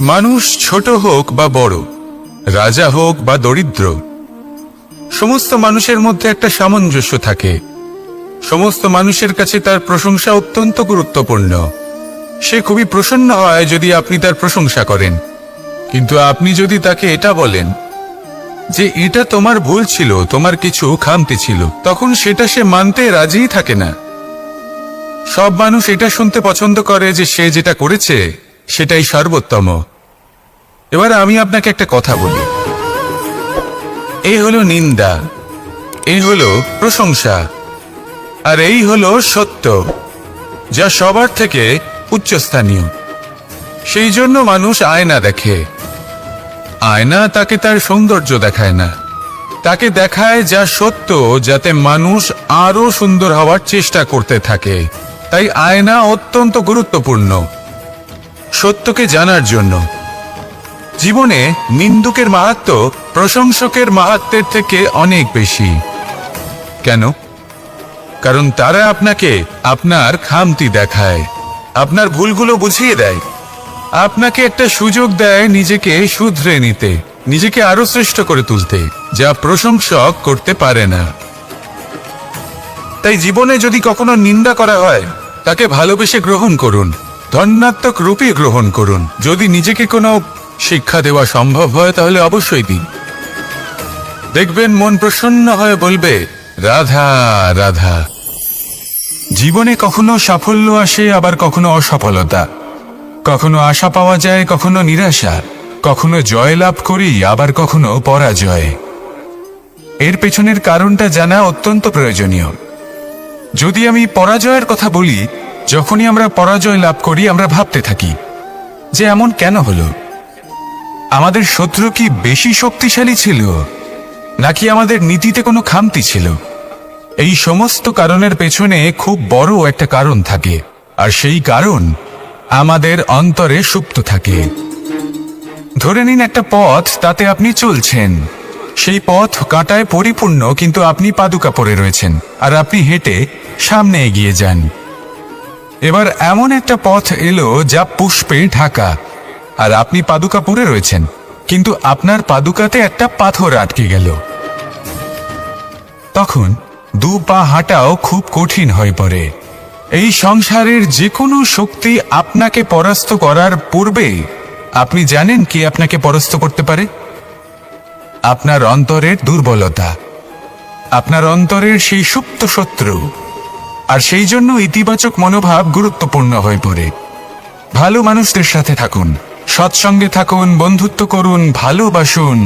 মানুষ ছোট হোক বা বড়, রাজা হোক বা দরিদ্র, সমস্ত মানুষের মধ্যে একটা সামঞ্জস্য থাকে। সমস্ত মানুষের কাছে তার প্রশংসা অত্যন্ত গুরুত্বপূর্ণ। সে খুবই প্রসন্ন হয় যদি আপনি তার প্রশংসা করেন, কিন্তু আপনি যদি তাকে এটা বলেন যে এটা তোমার ভুল ছিল, তোমার কিছু খামতি ছিল, তখন সেটা সে মানতে রাজিই থাকে না। সব মানুষ এটা শুনতে পছন্দ করে যে সে যেটা করেছে সেটাই সর্বোত্তম। এবার আমি আপনাকে একটা কথা বলি, এই হলো নিন্দা, এই হলো প্রশংসা, আর এই হলো সত্য, যা সবার থেকে উচ্চস্থানীয়। সেই জন্য মানুষ আয়না দেখে। আয়না তাকে তার সৌন্দর্য দেখায় না, তাকে দেখায় যা সত্য, যাতে মানুষ আরো সুন্দর হওয়ার চেষ্টা করতে থাকে। তাই আয়না অত্যন্ত গুরুত্বপূর্ণ সত্যকে জানার জন্য। জীবনে নিন্দুকের মাহাত্ম্য প্রশংসকের মাহাত্ম্যের থেকে অনেক বেশি। কেন? কারণ তারা আপনাকে আপনার খামতি দেখায়, আপনার ভুলগুলো বুঝিয়ে দেয়, আপনাকে একটা সুযোগ দেয় নিজেকে শুধরে নিতে, নিজেকে আরো শ্রেষ্ঠ করে তুলতে, যা প্রশংসক করতে পারে না। তাই জীবনে যদি কখনো নিন্দা করা হয়, তাকে ভালোবেসে গ্রহণ করুন, ধন্যাত্মক রূপে গ্রহণ করুন। যদি নিজেকে কোনো শিক্ষা দেওয়া সম্ভব হয় তাহলে অবশ্যই দিন। দেখবেন মন প্রসন্ন হয়ে বলবে, রাধা রাধা। জীবনে কখনো সাফল্য আসে, আবার কখনো অসফলতা, কখনো আশা পাওয়া যায়, কখনো নিরাশা, কখনো জয় লাভ করি, আবার কখনো পরাজয়। এর পেছনের কারণটা জানা অত্যন্ত প্রয়োজনীয়। যদি আমি পরাজয়ের কথা বলি, যখনই আমরা পরাজয় লাভ করি আমরা ভাবতে থাকি যে এমন কেন হলো? আমাদের শত্রু কি বেশি শক্তিশালী ছিল, নাকি আমাদের নীতিতে কোনো খামতি ছিল? এই সমস্ত কারণের পেছনে খুব বড় একটা কারণ থাকে, আর সেই কারণ আমাদের অন্তরে সুপ্ত থাকে। ধরে নিন একটা পথ, তাতে আপনি চলছেন, সেই পথ কাঁটায় পরিপূর্ণ, কিন্তু আপনি পাদুকা পরে রয়েছেন, আর আপনি হেঁটে সামনে এগিয়ে যান। এবার এমন একটা পথ এলো যা পুষ্পে ঢাকা, আর আপনি পাদুকা পরে রয়েছেন, কিন্তু আপনার পাদুকাতে একটা পাথর আটকে গেল। তখন দু পা হাঁটাও খুব কঠিন হয়ে পড়ে। এই সংসারের যে কোনো শক্তি আপনাকে পরাস্ত করার পূর্বে আপনি জানেন কি আপনাকে পরাস্ত করতে পারে? আপনার অন্তরের দুর্বলতা, আপনার অন্তরের সেই সুপ্ত শত্রু। আর সেই জন্য ইতিবাচক মনোভাব গুরুত্বপূর্ণ হয়ে পড়ে। ভালো মানুষদের সাথে থাকুন, সৎসঙ্গে থাকুন, বন্ধুত্ব করুন, ভালোবাসুন।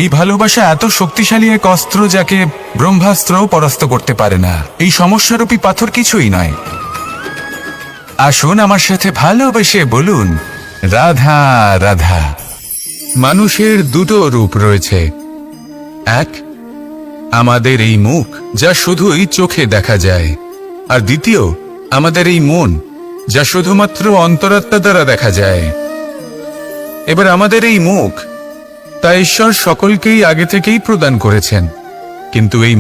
এই ভালোবাসা এত শক্তিশালী এক অস্ত্র যাকে ব্রহ্মাস্ত্রও পরাস্ত করতে পারে না। এই সমস্যারূপী পাথর কিছুই নয়। আসুন আমার সাথে ভালোবেসে বলুন, রাধা রাধা। মানুষের দুটো রূপ রয়েছে। এক, আমাদের এই মুখ, যা শুধুই চোখে দেখা যায়, আর দ্বিতীয়, আমাদের এই মন, যা শুধুমাত্র অন্তরাত্মা দ্বারা দেখা যায়। এবার আমাদের এই মুখ, তা ঈশ্বর সকলকেই আগে থেকেই প্রদান করেছেন, কিন্তু এই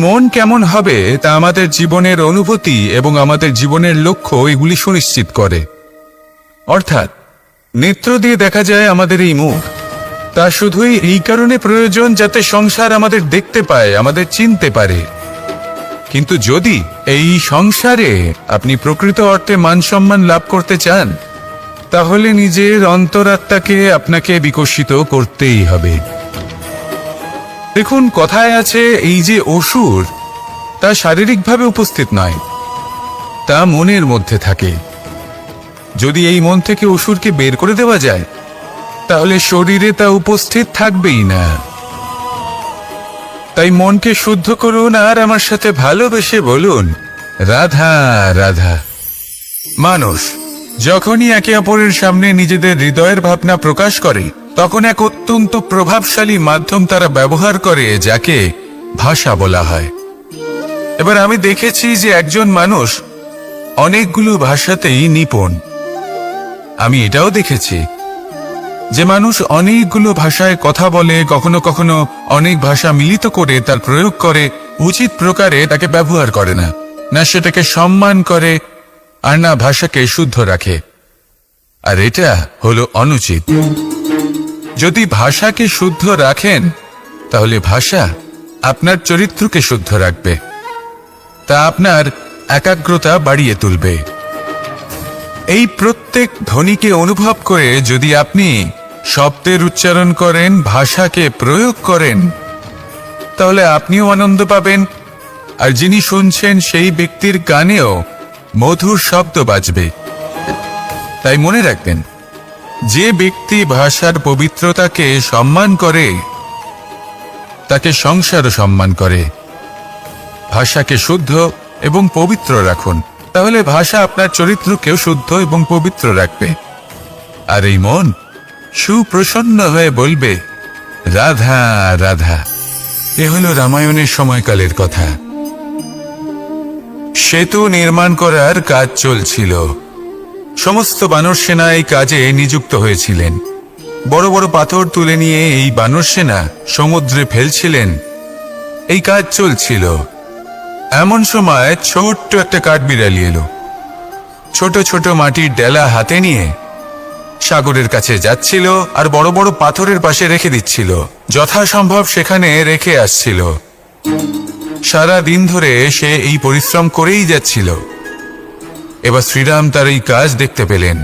মন কেমন হবে তা আমাদের জীবনের অনুভূতি এবং আমাদের জীবনের লক্ষ্য এগুলি সুনিশ্চিত করে। অর্থাৎ নেত্র দিয়ে দেখা যায় আমাদের এই মুখ, তা শুধুই এই কারণে প্রয়োজন যাতে সংসার আমাদের দেখতে পায়, আমাদের চিনতে পারে। কিন্তু যদি এই সংসারে আপনি প্রকৃত অর্থে মান সম্মান লাভ করতে চান, তাহলে নিজের অন্তরাত্মাকে আপনাকে বিকশিত করতেই হবে। দেখুন, কথায় আছে এই যে অসুর, তা শারীরিকভাবে উপস্থিত নয়, তা মনের মধ্যে থাকে। যদি এই মন থেকে অসুরকে বের করে দেওয়া যায়, তাহলে শরীরে তা উপস্থিত থাকবেই না। তাই মনকে শুদ্ধ করুন, আর আমার সাথে ভালোবেসে বলুন, রাধা রাধা। মানুষ যখনই একে অপরের সামনে নিজেদের হৃদয়ের ভাবনা প্রকাশ করে, তখন এক অত্যন্ত প্রভাবশালী মাধ্যম তারা ব্যবহার করে, যাকে ভাষা বলা হয়। এবার আমি দেখেছি যে একজন মানুষ অনেকগুলো ভাষাতেই নিপুণ। আমি এটাও দেখেছি যে মানুষ অনেকগুলো ভাষায় কথা বলে, কখনো কখনো অনেক ভাষা মিলিত করে তার প্রয়োগ করে, উচিত প্রকারে তাকে ব্যবহার করে না, না সেটাকে সম্মান করে, আর না ভাষাকে শুদ্ধ রাখে। আর এটা হলো অনুচিত। যদি ভাষাকে শুদ্ধ রাখেন তাহলে ভাষা আপনার চরিত্রকে শুদ্ধ রাখবে, তা আপনার একাগ্রতা বাড়িয়ে তুলবে। এই প্রত্যেক ধ্বনিকে অনুভব করে যদি আপনি শব্দের উচ্চারণ করেন, ভাষাকে প্রয়োগ করেন, তাহলে আপনিও আনন্দ পাবেন, আর যিনি শুনছেন সেই ব্যক্তির কানেও মধুর শব্দ বাজবে। তাই মনে রাখবেন, যে ব্যক্তি ভাষার পবিত্রতাকে সম্মান করে তাকে সংসারও সম্মান করে। ভাষাকে শুদ্ধ এবং পবিত্র রাখুন, তাহলে ভাষা আপনার চরিত্রকেও শুদ্ধ এবং পবিত্র রাখবে। আর এই মন সুপ্রসন্ন হয়ে বলবে, রাধা রাধা। এ হলো রামায়ণের সময়কালের কথা। সেতু নির্মাণ করার কাজ চলছিল। সমস্ত বানর সেনা এই কাজে নিযুক্ত হয়েছিলেন। বড় বড় পাথর তুলে নিয়ে এই বানর সেনা সমুদ্রে ফেলছিলেন। এই কাজ চলছিল। এমন সময় ছোট্ট একটা কাঠবিড়ালি এলো। ছোট ছোট মাটির ডেলা হাতে নিয়ে সাগরের কাছে যাচ্ছিল আর বড় বড় পাথরের পাশে রেখে দিচ্ছিল, যথাসম্ভব সেখানে রেখে আসছিল। সারা দিন ধরে সে এই পরিশ্রম করেই যাচ্ছিল। এবার শ্রীরাম তার এই কাজ দেখতে পেলেন।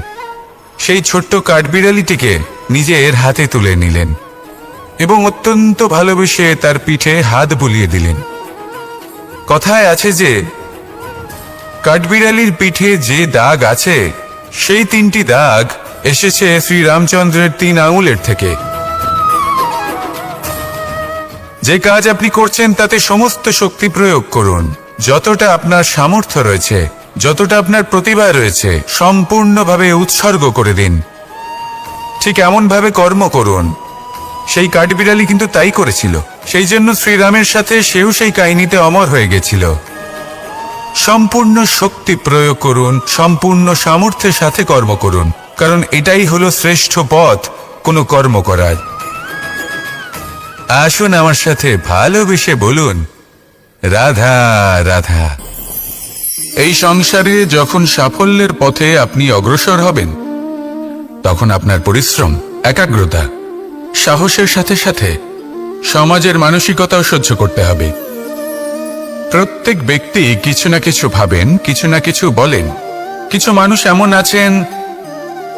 সেই ছোট্ট কাঠবিড়ালিটিকে নিজের হাতে তুলে নিলেন এবং অত্যন্ত ভালোবেসে তার পিঠে হাত বুলিয়ে দিলেন। কথায় আছে যে কাঠবিড়ালির পিঠে যে দাগ আছে, সেই 3টি দাগ এসেছে শ্রীরামচন্দ্রের 3 আঙুলের থেকে। যে কাজ আপনি করছেন তাতে সমস্ত শক্তি প্রয়োগ করুন। যতটা আপনার সামর্থ্য রয়েছে, যতটা আপনার প্রতিভা রয়েছে, সম্পূর্ণভাবে উৎসর্গ করে দিন। ঠিক এমন ভাবে কর্ম করুন। সেই কাঠবিড়ালি কিন্তু তাই করেছিল। সেই জন্য শ্রীরামের সাথে সেও সেই কাহিনীতে অমর হয়ে গেছিল। সম্পূর্ণ শক্তি প্রয়োগ করুন, সম্পূর্ণ সামর্থ্যের সাথে কর্ম করুন, কারণ এটাই হলো শ্রেষ্ঠ পথ কোনো কর্ম করার। আসুন আমার সাথে ভালোবেসে বলুন, রাধা রাধা। এই সংসারে যখন সাফল্যের পথে আপনি অগ্রসর হবেন, তখন আপনার পরিশ্রম, একাগ্রতা, সাহসের সাথে সাথে সমাজের মানসিকতাও সহ্য করতে হবে। প্রত্যেক ব্যক্তি কিছু না কিছু ভাবেন, কিছু না কিছু বলেন। কিছু মানুষ এমন আছেন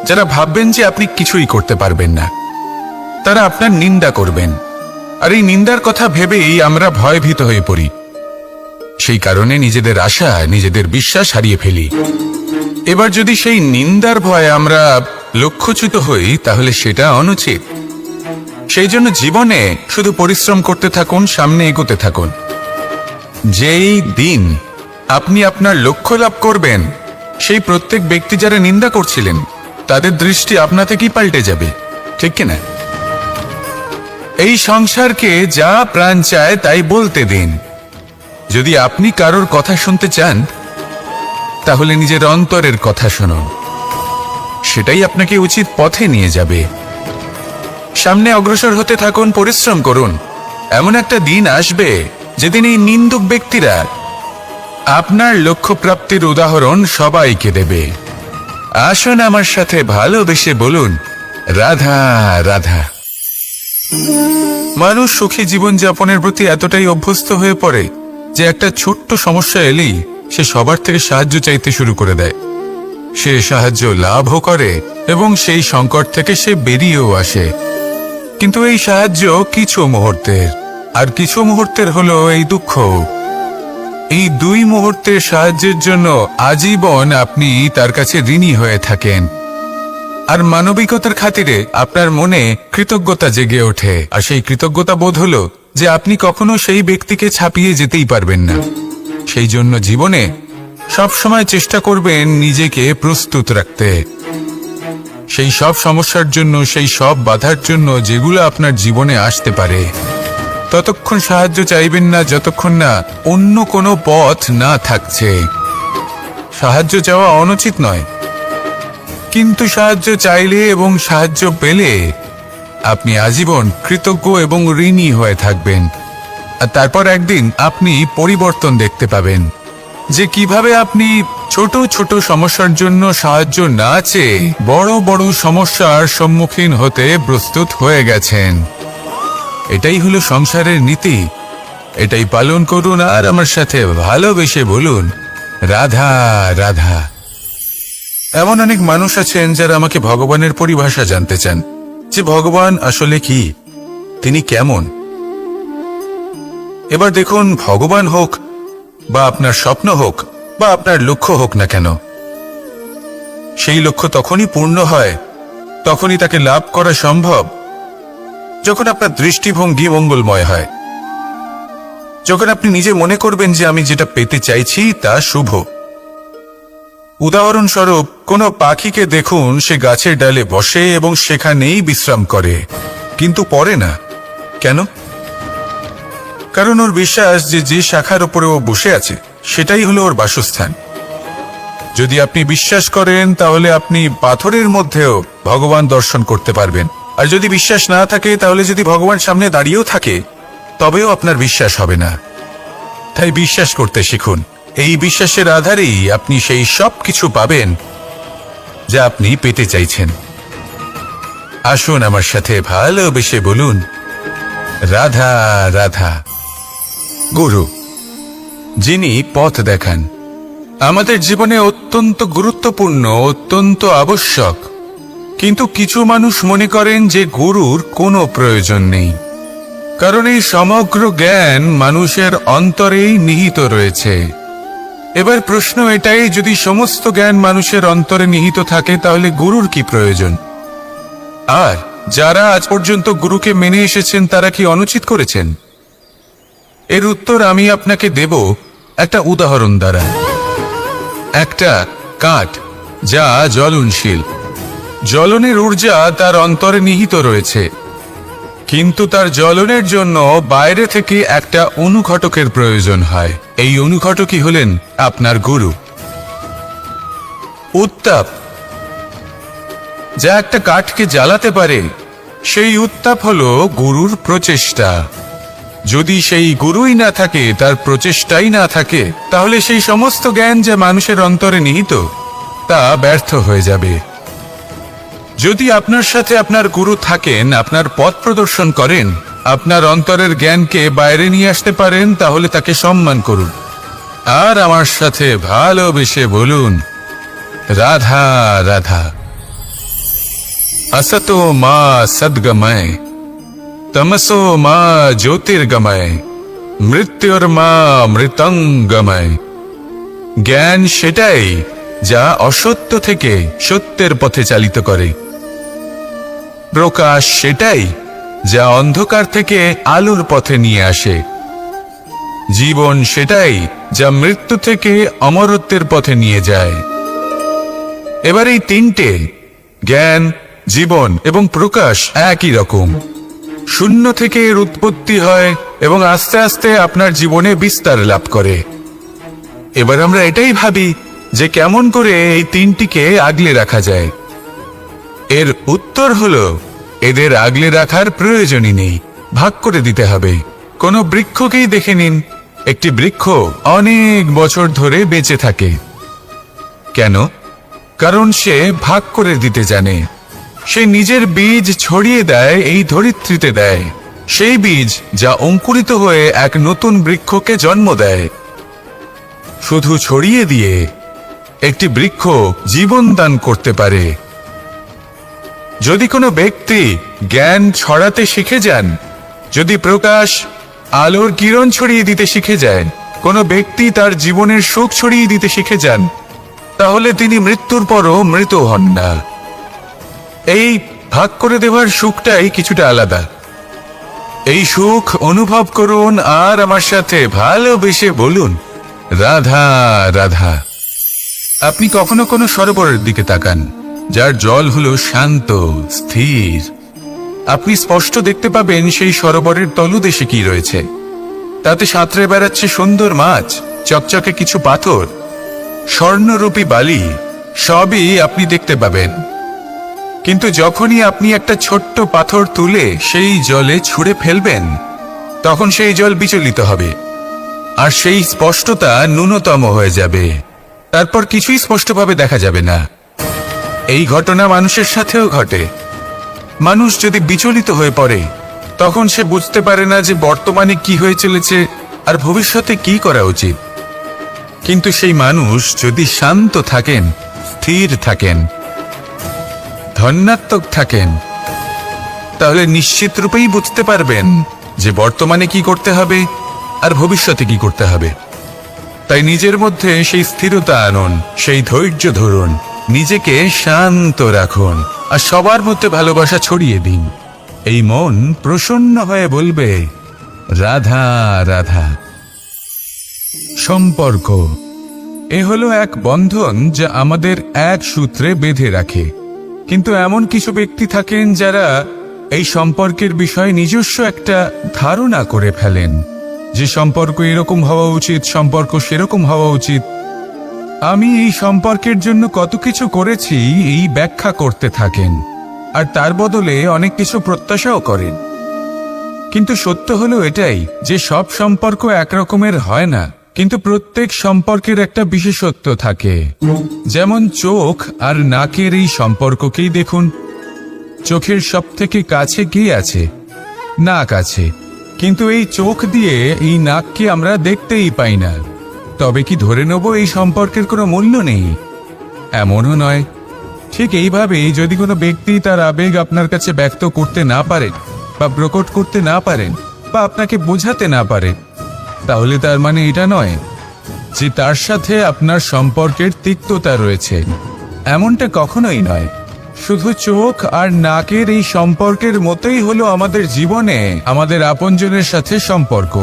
যারা ভাববেন যে আপনি কিছুই করতে পারবেন না। তারা আপনার নিন্দা করবেন, আর এই নিন্দার কথা ভেবেই আমরা ভয়ভীত হয়ে পড়ি। সেই কারণে নিজেদের আশা, নিজেদের বিশ্বাস হারিয়ে ফেলি। এবার যদি সেই নিন্দার ভয়ে আমরা লক্ষ্যচ্যুত হই, তাহলে সেটা অনুচিত। সেই জন্য জীবনে শুধু পরিশ্রম করতে থাকুন, সামনে এগোতে থাকুন। যেই দিন আপনি আপনার লক্ষ্য লাভ করবেন, সেই প্রত্যেক ব্যক্তি যারা নিন্দা করছিলেন তাদের দৃষ্টি আপনা থেকেই পাল্টে যাবে, ঠিক কিনা? এই সংসারকে যা প্রাণ চায় তাই বলতে দিন। যদি আপনি কারোর কথা শুনতে চান, তাহলে নিজের অন্তরের কথা শুনুন। সেটাই আপনাকে উচিত পথে নিয়ে যাবে। সামনে অগ্রসর হতে থাকুন, পরিশ্রম করুন। এমন একটা দিন আসবে যেদিন এই নিন্দুক ব্যক্তিরা আপনার লক্ষ্য প্রাপ্তির উদাহরণ সবাইকে দেবে। আসুন আমার সাথে ভালোবেসে বলুন, রাধা রাধা। মানুষ সুখী জীবনযাপনের প্রতি এতটাই অভ্যস্ত হয়ে পড়ে যে একটা ছোট্ট সমস্যা এলেই সে সবার থেকে সাহায্য চাইতে শুরু করে দেয়। সে সাহায্য লাভও করে এবং সেই সংকট থেকে সে বেরিয়েও আসে। কিন্তু এই সাহায্য কিছু মুহূর্তের, আর কিছু মুহূর্তের হলো এই দুঃখ। এই 2 মুহূর্তের সাহায্যের জন্য আজীবন আপনি তার কাছে ঋণী হয়ে থাকেন। আর মানবিকতার খাতিরে আপনার মনে কৃতজ্ঞতা জেগে ওঠে। আর সেই কৃতজ্ঞতা বোধ হলো যে আপনি কখনো সেই ব্যক্তিকে ছাপিয়ে যেতেই পারবেন না। সেই জন্য জীবনে সবসময় চেষ্টা করবেন নিজেকে প্রস্তুত রাখতে। সেই সব সমস্যার জন্য, সেই সব বাধার জন্য যেগুলো আপনার জীবনে আসতে পারে। ততক্ষণ সাহায্য চাইবেন না যতক্ষণ না অন্য কোনো পথ না থাকছে। সাহায্য চাওয়া অনুচিত নয়, কিন্তু সাহায্য চাইলে এবং সাহায্য পেলে আপনি আজীবন কৃতজ্ঞ এবং ঋণী হয়ে থাকবেন। আর তারপর একদিন আপনি পরিবর্তন দেখতে পাবেন। যে কিভাবে আপনি ছোট ছোট সমস্যার জন্য সাহায্য না চেয়ে বড় বড় সমস্যার সম্মুখীন হতে প্রস্তুত হয়ে গেছেন। এটাই হলো সংসারের নীতি। এটাই পালন করুন আর আমার সাথে ভালোবেসে বলুন, রাধা রাধা। এমন অনেক মানুষ আছেন যারা আমাকে ভগবানের পরিভাষা জানতে চান, যে ভগবান আসলে কি, তিনি কেমন। এবার দেখুন, ভগবান হোক বা আপনার স্বপ্ন হোক বা আপনার লক্ষ্য হোক না কেন, সেই লক্ষ্য তখনই পূর্ণ হয়, তখনই তাকে লাভ করা সম্ভব যখন আপনার দৃষ্টিভঙ্গি মঙ্গলময় হয়, যখন আপনি নিজে মনে করবেন যে আমি যেটা পেতে চাইছি তা শুভ। উদাহরণস্বরূপ, কোনো পাখিকে দেখুন, সে গাছের ডালে বসে এবং সেখানেই বিশ্রাম করে, কিন্তু পড়ে না। কেন? কারণ ওর বিশ্বাস যে যে শাখার উপরে ও বসে আছে সেটাই হলো ওর বাসস্থান। যদি আপনি বিশ্বাস করেন তাহলে আপনি পাথরের মধ্যেও ভগবান দর্শন করতে পারবেন। আর যদি বিশ্বাস না থাকে, তাহলে যদি ভগবান সামনে দাঁড়িয়েও থাকে তবেও আপনার বিশ্বাস হবে না। তাই বিশ্বাস করতে শিখুন। এই বিশ্বাসের আধারেই আপনি সেই সব কিছু পাবেন যা আপনি পেতে চাইছেন। আসুন আমার সাথে ভালোবেসে বলুন, রাধা রাধা। গুরু, যিনি পথ দেখান, আমাদের জীবনে অত্যন্ত গুরুত্বপূর্ণ, অত্যন্ত আবশ্যক। কিন্তু কিছু মানুষ মনে করেন যে গুরুর কোনো প্রয়োজন নেই, কারণ এই সমগ্র জ্ঞান মানুষের অন্তরেই নিহিত রয়েছে। এবার প্রশ্ন এটাই, যদি সমস্ত জ্ঞান মানুষের অন্তরে নিহিত থাকে তাহলে গুরুর কি প্রয়োজন? আর যারা আজ পর্যন্ত গুরুকে মেনে এসেছেন তারা কি অনুচিত করেছেন? এর উত্তর আমি আপনাকে দেব একটা উদাহরণ দ্বারা। একটা কাঠ যা জ্বলনশীল, জ্বলনের ঊর্জা তার অন্তরে নিহিত রয়েছে, কিন্তু তার জ্বলনের জন্য বাইরে থেকে একটা অনুঘটকের প্রয়োজন হয়। এই অনুঘটকই হলেন আপনার গুরু। উত্তাপ যা একটা কাঠকে জ্বালাতে পারে, সেই উত্তাপ হলো গুরুর প্রচেষ্টা। যদি সেই গুরুই না থাকে, তার প্রচেষ্টাই না থাকে, তাহলে সেই সমস্ত জ্ঞান যা মানুষের অন্তরে নিহিত তা ব্যর্থ হয়ে যাবে। যদি আপনার সাথে আপনার গুরু থাকেন, আপনার পথ প্রদর্শন করেন, আপনার অন্তরের জ্ঞানকে বাইরে নিয়ে আসতে পারেন, তাহলে তাকে সম্মান করুন আর আমার সাথে ভালোবেসে বলুন, রাধা রাধা। असतो मा सद्गमय, तमसो मा ज्योतिर्गमय, মৃত্যুর্মা মৃতঙ্গময়। জ্ঞান সেটাই যা অসত্য থেকে সত্যের পথে চালিত করে। প্রকাশ সেটাই যা অন্ধকার থেকে আলোর পথে নিয়ে আসে। জীবন সেটাই যা মৃত্যু থেকে অমরত্বের পথে নিয়ে যায়। এবার এই তিনটে, জ্ঞান, জীবন এবং প্রকাশ, একই রকম। শূন্য থেকে এর উৎপত্তি হয় এবং আস্তে আস্তে আপনার জীবনে বিস্তার লাভ করে। এবার আমরা এটাই ভাবি যে কেমন করে এই তিনটিকে আগলে রাখা যায়। এর উত্তর হলো, এদের আগলে রাখার প্রয়োজনই নেই, ভাগ করে দিতে হবে। কোনো বৃক্ষকেই দেখে নিন, একটি বৃক্ষ অনেক বছর ধরে বেঁচে থাকে। কেন? কারণ সে ভাগ করে দিতে জানে। সে নিজের বীজ ছড়িয়ে দেয়, এই ধরিত্রীতে দেয়, সেই বীজ যা অঙ্কুরিত হয়ে এক নতুন বৃক্ষকে জন্ম দেয়। শুধু ছড়িয়ে দিয়ে একটি বৃক্ষ জীবন দান করতে পারে। যদি কোনো ব্যক্তি জ্ঞান ছড়াতে শিখে যান, যদি প্রকাশ, আলোর কিরণ ছড়িয়ে দিতে শিখে যায়, কোনো ব্যক্তি তার জীবনের সুখ ছড়িয়ে দিতে শিখে যান, তাহলে তিনি মৃত্যুর পরও মৃত হন না। এই ভাগ করে দেওয়ার সুখটাই কিছুটা আলাদা। এই সুখ অনুভব করুন আর আমার সাথে ভালোবেসে বলুন, রাধা রাধা। আপনি কখনো কোনো সরোবরের দিকে তাকান, যার জল হলো শান্ত, স্থির। আপনি স্পষ্ট দেখতে পাবেন সেই সরোবরের তলদেশে কি রয়েছে। তাতে সাঁতরে বেড়াচ্ছে সুন্দর মাছ, চকচকে কিছু পাথর, স্বর্ণরূপী বালি, সবই আপনি দেখতে পাবেন। কিন্তু যখনই আপনি একটা ছোট্ট পাথর তুলে সেই জলে ছুঁড়ে ফেলবেন, তখন সেই জল বিচলিত হবে। আর সেই স্পষ্টতা ন্যূনতম হয়ে যাবে। তারপর কিছুই স্পষ্টভাবে দেখা যাবে না। এই ঘটনা মানুষের সাথেও ঘটে। মানুষ যদি বিচলিত হয়ে পড়ে, তখন সে বুঝতে পারে না যে বর্তমানে কি হয়ে চলেছে আর ভবিষ্যতে কি করা উচিত। কিন্তু সেই মানুষ যদি শান্ত থাকেন, স্থির থাকেন, ধন্যাত্মক থাকেন, তাহলে নিশ্চিত রূপেই বুঝতে পারবেন যে বর্তমানে কি করতে হবে আর ভবিষ্যতে কি করতে হবে। তাই নিজের মধ্যে সেই স্থিরতা আনুন, সেই ধৈর্য ধরুন, নিজেকে শান্ত রাখুন আর সবার মধ্যে ভালোবাসা ছড়িয়ে দিন। এই মন প্রসন্ন হয়ে বলবে, রাধা রাধা। সম্পর্ক এ হলো এক বন্ধন যা আমাদের এক সূত্রে বেঁধে রাখে। কিন্তু এমন কিছু ব্যক্তি থাকেন যারা এই সম্পর্কের বিষয়ে নিজস্ব একটা ধারণা করে ফেলেন যে সম্পর্ক এরকম হওয়া উচিত, সম্পর্ক সেরকম হওয়া উচিত। আমি এই সম্পর্কের জন্য কত কিছু করেছি এই ব্যাখ্যা করতে থাকেন আর তার বদলে অনেক কিছু প্রত্যাশাও করেন। কিন্তু সত্য হলো এটাই যে সব সম্পর্ক একরকমের হয় না, কিন্তু প্রত্যেক সম্পর্কের একটা বিশেষত্ব থাকে। যেমন চোখ আর নাকের এই সম্পর্ককেই দেখুন। চোখের সব থেকে কাছে কে আছে? নাক আছে। কিন্তু এই চোখ দিয়ে এই নাককে আমরা দেখতেই পাই না। তবে কি ধরে নেব এই সম্পর্কের কোনো মূল্য নেই? এমনও নয়। ঠিক এইভাবেই যদি কোনো ব্যক্তি তার আবেগ আপনার কাছে ব্যক্ত করতে না পারে বা প্রকট করতে না পারেন বা আপনাকে বোঝাতে না পারে, তাহলে তার মানে এটা নয় যে তার সাথে আপনার সম্পর্কের তিক্ততা রয়েছে। এমনটা কখনোই নয়। শুধু চোখ আর নাকের এই সম্পর্কের মতোই হলো আমাদের জীবনে আমাদের আপনজনের সাথে সম্পর্ক।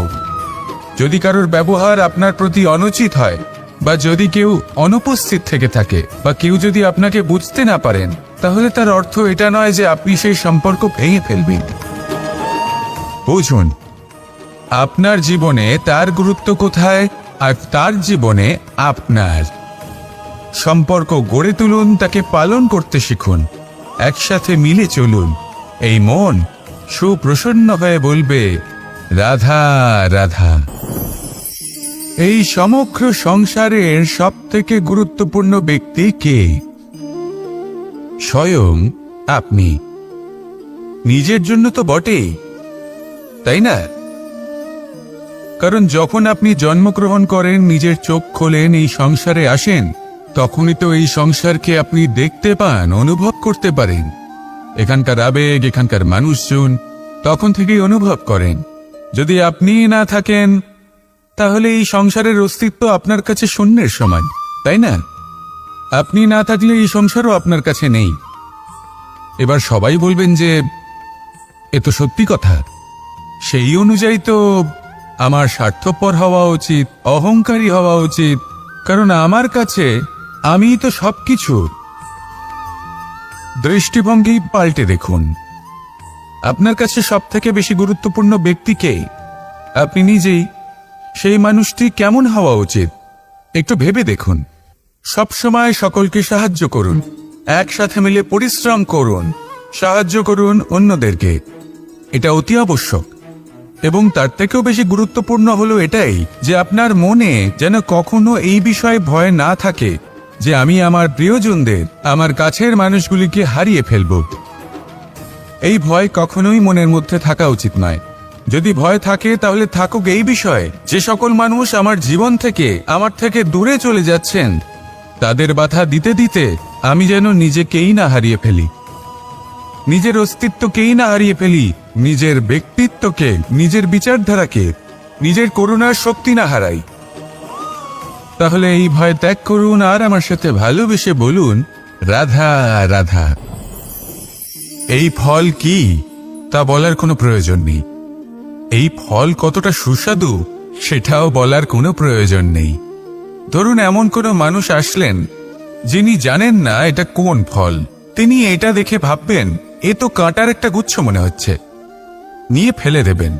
যদি কারোর ব্যবহার আপনার প্রতি অনুচিত হয় বা যদি কেউ অনুপস্থিত থেকে থাকে বা কেউ যদি আপনাকে বুঝতে না পারেন, তাহলে তার অর্থ এটা নয় যে আপনি সেই সম্পর্ক ভেঙে ফেলবেন। বুঝুন, আপনার জীবনে তার গুরুত্ব কোথায় আর তার জীবনে আপনার। সম্পর্ক গড়ে তুলুন, তাকে পালন করতে শিখুন, একসাথে মিলে চলুন। এই মন সুপ্রসন্ন হয়ে বলবে, রাধা রাধা। এই সমগ্র সংসারের সব থেকে গুরুত্বপূর্ণ ব্যক্তি কে? স্বয়ং আপনি। নিজের জন্য তো বটেই, তাই না? কারণ যখন আপনি জন্মগ্রহণ করেন, নিজের চোখ খোলেন, এই সংসারে আসেন, তখনই তো এই সংসারকে আপনি দেখতে পান, অনুভব করতে পারেন। এখানকার আবেগ, এখানকার মানুষজন তখন থেকেই অনুভব করেন। যদি আপনি না থাকেন, তাহলে এই সংসারের অস্তিত্ব আপনার কাছে শূন্যের সমান, তাই না? আপনি না থাকলে এই সংসারও আপনার কাছে নেই। এবার সবাই বলবেন যে এ তো সত্যি কথা। সেই অনুযায়ী তো আমার স্বার্থপর হওয়া উচিত, অহংকারী হওয়া উচিত, কারণ আমার কাছে আমিই তো সবকিছু। দৃষ্টিভঙ্গি পাল্টে দেখুন। আপনার কাছে সব থেকে বেশি গুরুত্বপূর্ণ ব্যক্তি কে? আপনি নিজেই। সেই মানুষটি কেমন হওয়া উচিত একটু ভেবে দেখুন। সবসময় সকলকে সাহায্য করুন, একসাথে মিলে পরিশ্রম করুন, সাহায্য করুন অন্যদেরকে। এটা অতি আবশ্যক। এবং তার থেকেও বেশি গুরুত্বপূর্ণ হলো এটাই যে আপনার মনে যেন কখনো এই বিষয়ে ভয় না থাকে যে আমি আমার প্রিয়জনদের, আমার কাছের মানুষগুলিকে হারিয়ে ফেলব। এই ভয় কখনোই মনের মধ্যে থাকা উচিত নয়। যদি ভয় থাকে তাহলে থাকুক এই বিষয়ে যে সকল মানুষ আমার জীবন থেকে, আমার থেকে দূরে চলে যাচ্ছেন, তাদের বাধা দিতে দিতে আমি যেন নিজেকেই না হারিয়ে ফেলি, নিজের অস্তিত্বকেই না হারিয়ে ফেলি, নিজের ব্যক্তিত্বকে, নিজের বিচারধারাকে, নিজের করুণার শক্তি না হারাই। তাহলে এই ভয় ত্যাগ করুন আর আমার সাথে ভালোবেসে বলুন, রাধা রাধা। এই ফল কি তা বলার কোনো প্রয়োজন নেই। এই ফল কতটা সুস্বাদু সেটাও বলার কোনো প্রয়োজন নেই। ধরুন এমন কোনো মানুষ আসলেন যিনি জানেন না এটা কোন ফল। তিনি এটা দেখে ভাববেন এ তো কাঁটার একটা গুচ্ছ মনে হচ্ছে, নিয়ে ফেলে দেবেন।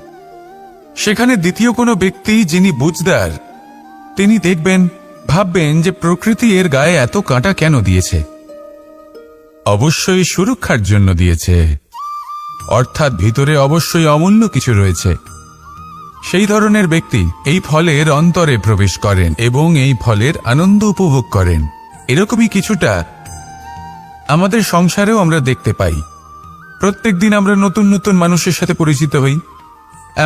সেখানে দ্বিতীয় কোনো ব্যক্তি যিনি বুঝদার, তিনি দেখবেন, ভাববেন যে প্রকৃতি এর গায়ে এত কাঁটা কেন দিয়েছে? অবশ্যই সুরক্ষার জন্য দিয়েছে, অর্থাৎ ভিতরে অবশ্যই অমূল্য কিছু রয়েছে। সেই ধরনের ব্যক্তি এই ফলের অন্তরে প্রবেশ করেন এবং এই ফলের আনন্দ উপভোগ করেন। এরকমই কিছুটা আমাদের সংসারেও আমরা দেখতে পাই। প্রত্যেকদিন আমরা নতুন নতুন মানুষের সাথে পরিচিত হই।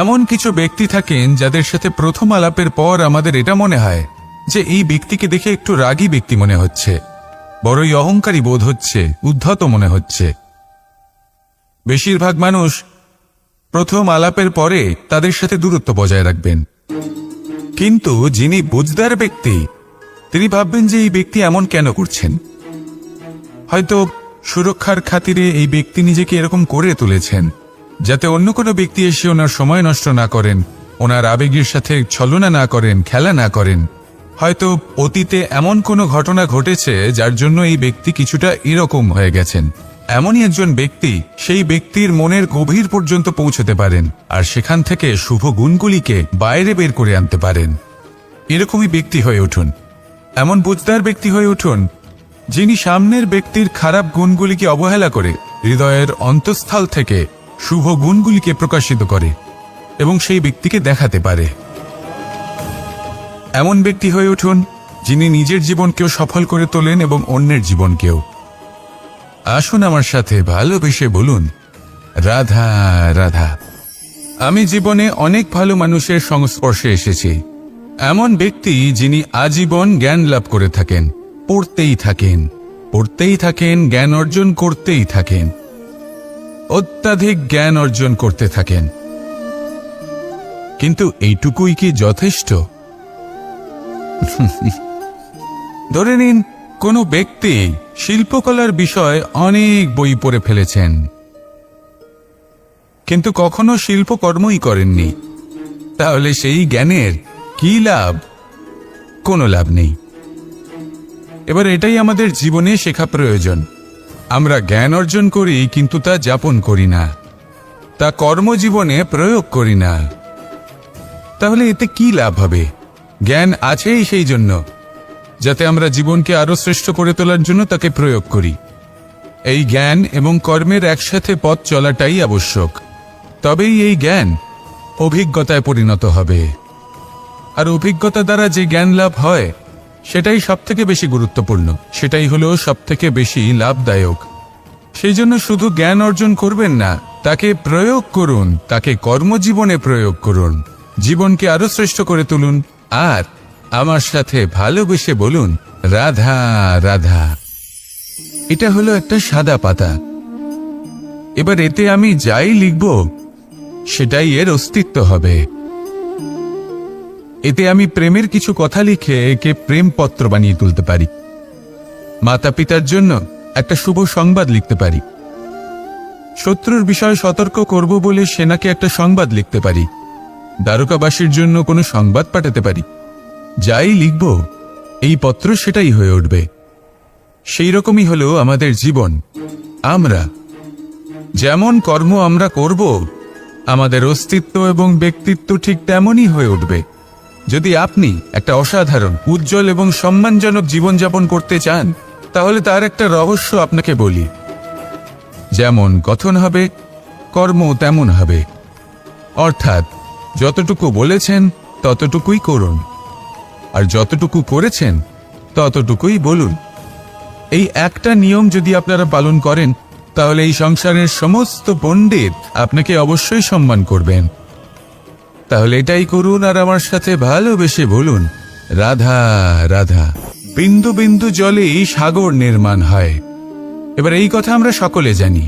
এমন কিছু ব্যক্তি থাকেন যাদের সাথে প্রথম আলাপের পর আমাদের এটা মনে হয় যে এই ব্যক্তিকে দেখে একটু রাগী ব্যক্তি মনে হচ্ছে, বড়ই অহংকারী বোধ হচ্ছে, উদ্ধত মনে হচ্ছে। বেশিরভাগ মানুষ প্রথম আলাপের পরে তাদের সাথে দূরত্ব বজায় রাখবেন, কিন্তু যিনি বুঝদার ব্যক্তি তিনি ভাববেন যে এই ব্যক্তি এমন কেন করছেন। হয়তো সুরক্ষার খাতিরে এই ব্যক্তি নিজেকে এরকম করে তুলেছেন যাতে অন্য কোনো ব্যক্তি এসে ওনার সময় নষ্ট না করেন, ওনার আবেগের সাথে ছলনা না করেন, খেলা না করেন। হয়তো অতীতে এমন কোনো ঘটনা ঘটেছে যার জন্য এই ব্যক্তি কিছুটা এরকম হয়ে গেছেন। এমনই একজন ব্যক্তি সেই ব্যক্তির মনের গভীর পর্যন্ত পৌঁছতে পারেন আর সেখান থেকে শুভ গুণগুলিকে বাইরে বের করে আনতে পারেন। এরকমই ব্যক্তি হয়ে উঠুন, এমন বুঝদার ব্যক্তি হয়ে উঠুন যিনি সামনের ব্যক্তির খারাপ গুণগুলিকে অবহেলা করে হৃদয়ের অন্তঃস্থল থেকে শুভ গুণগুলিকে প্রকাশিত করে এবং সেই ব্যক্তিকে দেখাতে পারে। এমন ব্যক্তি হয়ে উঠুন যিনি নিজের জীবনকেও সফল করে তোলেন এবং অন্যের জীবনকেও। আসুন আমার সাথে ভালোবেসে বলুন, রাধা রাধা। আমি জীবনে অনেক ভালো মানুষের সংস্পর্শে এসেছি। এমন ব্যক্তি যিনি আজীবন জ্ঞান লাভ করে থাকেন, পড়তেই থাকেন, পড়তেই থাকেন, জ্ঞান অর্জন করতেই থাকেন, অত্যাধিক জ্ঞান অর্জন করতে থাকেন। কিন্তু এইটুকুই কি যথেষ্ট? ধরে নিন কোনো ব্যক্তি শিল্পকলার বিষয়ে অনেক বই পড়ে ফেলেছেন, কিন্তু কখনো শিল্পকর্মই করেননি। তাহলে সেই জ্ঞানের কি লাভ? কোনো লাভ নেই। এবার এটাই আমাদের জীবনে শেখা প্রয়োজন। আমরা জ্ঞান অর্জন করি কিন্তু তা যাপন করি না, তা কর্মজীবনে প্রয়োগ করি না। তাহলে এতে কি লাভ হবে? জ্ঞান আছেই সেই জন্য যাতে আমরা জীবনকে আরো শ্রেষ্ঠ করে তোলার জন্য তাকে প্রয়োগ করি। এই জ্ঞান এবং কর্মের একসাথে পথ চলাটাই আবশ্যক। তবেই এই জ্ঞান অভিজ্ঞতায় পরিণত হবে, আর অভিজ্ঞতা দ্বারা যে জ্ঞান লাভ হয় সেটাই সবথেকে বেশি গুরুত্বপূর্ণ, সেটাই হলো সবথেকে বেশি লাভদায়ক। সেই জন্য শুধু জ্ঞান অর্জন করবেন না, তাকে প্রয়োগ করুন, তাকে কর্মজীবনে প্রয়োগ করুন, জীবনকে আরো শ্রেষ্ঠ করে তুলুন। আর আমার সাথে ভালোবেসে বলুন, রাধা রাধা। এটা হলো একটা সাদা পাতা। এবার এতে আমি যাই লিখব সেটাই এর অস্তিত্ব হবে। এতে আমি প্রেমের কিছু কথা লিখে একে প্রেমপত্র বানিয়ে তুলতে পারি। মাতা পিতার জন্য একটা শুভ সংবাদ লিখতে পারি। শত্রুর বিষয়ে সতর্ক করব বলে সেনাকে একটা সংবাদ লিখতে পারি। দ্বারকাবাসীর জন্য কোনো সংবাদ পাঠাতে পারি। যাই লিখব এই পত্র সেটাই হয়ে উঠবে। সেই রকমই হলো আমাদের জীবন। আমরা যেমন কর্ম আমরা করব, আমাদের অস্তিত্ব এবং ব্যক্তিত্ব ঠিক তেমনই হয়ে উঠবে। যদি আপনি একটা অসাধারণ, উজ্জ্বল এবং সম্মানজনক জীবনযাপন করতে চান, তাহলে তার একটা রহস্য আপনাকে বলি। যেমন কথন হবে, কর্ম তেমন হবে। অর্থাৎ যতটুকু বলেছেন ততটুকুই করুন, আর যতটুকু করেছেন ততটুকুই বলুন। এই একটা নিয়ম যদি আপনারা পালন করেন, তাহলে এই সংসারের সমস্ত পণ্ডিত আপনাকে অবশ্যই সম্মান করবেন। তাহলে এটাই করুন আর আমার সাথে ভালোবেসে বলুন, রাধা রাধা। বিন্দু বিন্দু জলেই সাগর নির্মাণ হয়। এবার এই কথা আমরা সকলে জানি।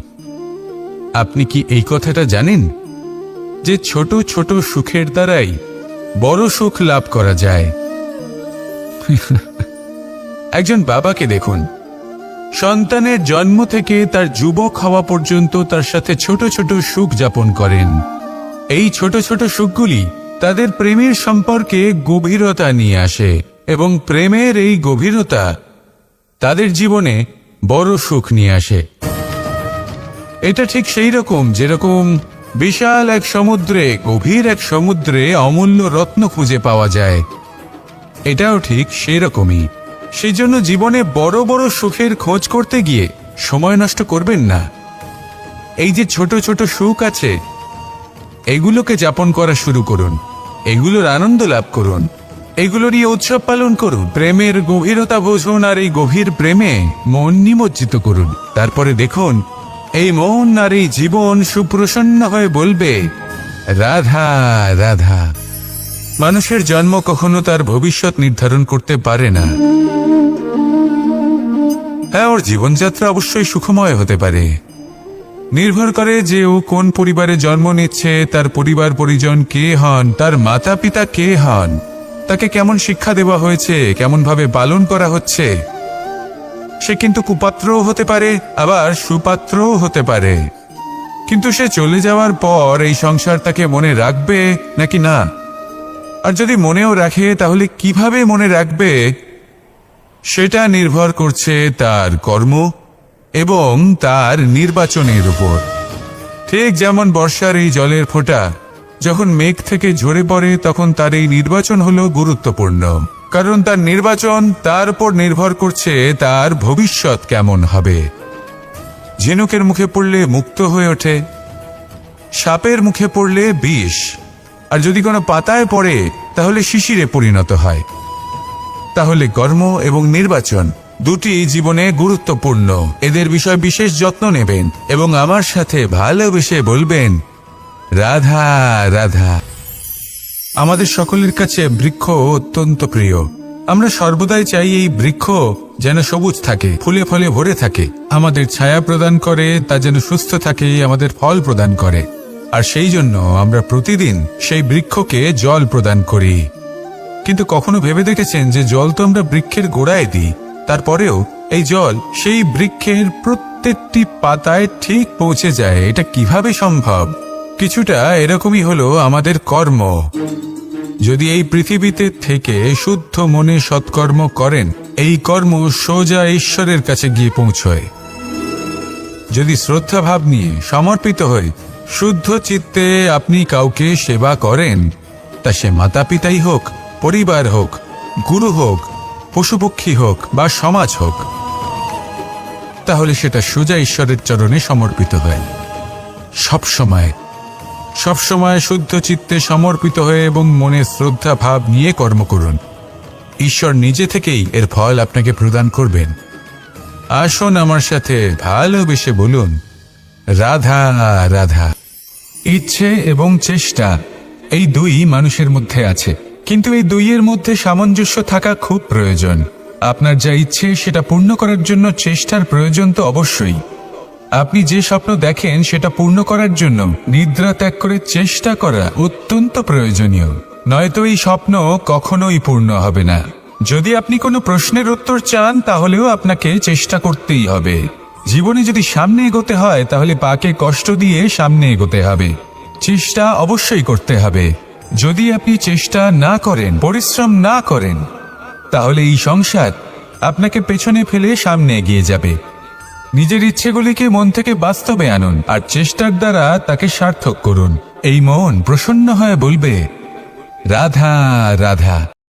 আপনি কি এই কথাটা জানেন যে ছোট ছোট সুখের দ্বারাই বড় সুখ লাভ করা যায়? একজন বাবাকে দেখুন, সন্তানের জন্ম থেকে তার যুবক হওয়া পর্যন্ত তার সাথে ছোট ছোট সুখ যাপন করেন। এই ছোট ছোট সুখগুলি তাদের প্রেমের সম্পর্কে গভীরতা নিয়ে আসে এবং প্রেমের এই গভীরতা তাদের জীবনে বড় সুখ নিয়ে আসে। এটা ঠিক সেই রকম যেরকম বিশাল এক সমুদ্রে, গভীর এক সমুদ্রে অমূল্য রত্ন খুঁজে পাওয়া যায়। এটাও ঠিক সেই রকমই। সেই জন্য জীবনে বড় বড় সুখের খোঁজ করতে গিয়ে সময় নষ্ট করবেন না। এই যে ছোট ছোট সুখ আছে, এগুলোকে যাপন করা শুরু করুন। এগুলোর আনন্দ লাভ করুন, এগুলো নিয়ে উৎসব পালন করুন, প্রেমের গভীরতা বুঝুন, আর এই গভীর প্রেমে মন নিমজ্জিত করুন। তারপরে দেখুন এই মন আর এই জীবন সুপ্রসন্ন হয়ে বলবে, রাধা রাধা। মানুষের জন্ম কখনো তার ভবিষ্যৎ নির্ধারণ করতে পারে না। হ্যাঁ, ওর জীবনযাত্রা অবশ্যই সুখময় হতে পারে, নির্ভর করে যে ও কোন পরিবারে জন্ম নিচ্ছে, তার পরিবার পরিজন কে হন, তার মাতা পিতা কে হন, তাকে কেমন শিক্ষা দেওয়া হয়েছে, কেমন ভাবে পালন করা হচ্ছে। সে কিন্তু কুপাত্রও হতে পারে, আবার সুপাত্রও হতে পারে। কিন্তু সে চলে যাওয়ার পর এই সংসার তাকে মনে রাখবে নাকি না, আর যদি মনেও রাখে তাহলে কিভাবে মনে রাখবে, সেটা নির্ভর করছে তার কর্ম এবং তার নির্বাচনের উপর। ঠিক যেমন বর্ষার এই জলের ফোঁটা যখন মেঘ থেকে ঝরে পড়ে, তখন তার এই নির্বাচন হলো গুরুত্বপূর্ণ, কারণ তার নির্বাচন তার উপর নির্ভর করছে তার ভবিষ্যৎ কেমন হবে। ঝিনুকের মুখে পড়লে মুক্ত হয়ে ওঠে, সাপের মুখে পড়লে বিষ, আর যদি কোনো পাতায় পড়ে তাহলে শিশিরে পরিণত হয়। তাহলে কর্ম এবং নির্বাচন দুটি জীবনে গুরুত্বপূর্ণ। এদের বিষয় বিশেষ যত্ন নেবেন এবং আমার সাথে ভালোবেসে বলবেন, রাধা রাধা। আমাদের সকলের কাছে বৃক্ষ অত্যন্ত প্রিয়। আমরা সর্বদাই চাই এই বৃক্ষ যেন সবুজ থাকে, ফুলে ফলে ভরে থাকে, আমাদের ছায়া প্রদান করে, তা যেন সুস্থ থাকে, আমাদের ফল প্রদান করে। আর সেই জন্য আমরা প্রতিদিন সেই বৃক্ষকে জল প্রদান করি। কিন্তু কখনো ভেবে দেখেছেন যে জল তো আমরা বৃক্ষের গোড়ায় দিই, তারপরেও এই জল সেই বৃক্ষের প্রত্যেকটি পাতায় ঠিক পৌঁছে যায়? এটা কিভাবে সম্ভব? কিছুটা এরকমই হলো আমাদের কর্ম। যদি এই পৃথিবীতে থেকে শুদ্ধ মনে সৎকর্ম করেন, এই কর্ম সোজা ঈশ্বরের কাছে গিয়ে পৌঁছয়। যদি শ্রদ্ধা ভাব নিয়ে সমর্পিত হয়ে শুদ্ধ চিত্তে আপনি কাউকে সেবা করেন, তা সে মাতা পিতাই হোক, পরিবার হোক, গুরু হোক, পশুপক্ষী হোক বা সমাজ হোক, তাহলে সেটা সোজা ঈশ্বরের চরণে সমর্পিত হয়। সবসময় শুদ্ধ চিত্তে সমর্পিত হয়ে এবং মনে শ্রদ্ধা ভাব নিয়ে কর্ম করুন। ঈশ্বর নিজে থেকেই এর ফল আপনাকে প্রদান করবেন। আসুন আমার সাথে ভালোবেসে বলুন, রাধা রাধা। ইচ্ছে এবং চেষ্টা, এই দুই মানুষের মধ্যে আছে, কিন্তু এই দুইয়ের মধ্যে সামঞ্জস্য থাকা খুব প্রয়োজন। আপনার যা ইচ্ছে সেটা পূর্ণ করার জন্য চেষ্টার প্রয়োজন তো অবশ্যই। আপনি যে স্বপ্ন দেখেন সেটা পূর্ণ করার জন্য নিদ্রা ত্যাগ করে চেষ্টা করা অত্যন্ত প্রয়োজনীয়, নয়তো এই স্বপ্ন কখনোই পূর্ণ হবে না। যদি আপনি কোনো প্রশ্নের উত্তর চান তাহলেও আপনাকে চেষ্টা করতেই হবে। জীবনে যদি সামনে এগোতে হয় তাহলে পাকে কষ্ট দিয়ে সামনে এগোতে হবে, চেষ্টা অবশ্যই করতে হবে। যদি আপনি চেষ্টা না করেন, পরিশ্রম না করেন, তাহলে এই সংসার আপনাকে পেছনে ফেলে সামনে এগিয়ে যাবে। নিজের ইচ্ছেগুলিকে মন থেকে বাস্তবে আনুন আর চেষ্টার দ্বারা তাকে সার্থক করুন। এই মন প্রসন্ন হয়ে বলবে, রাধা রাধা।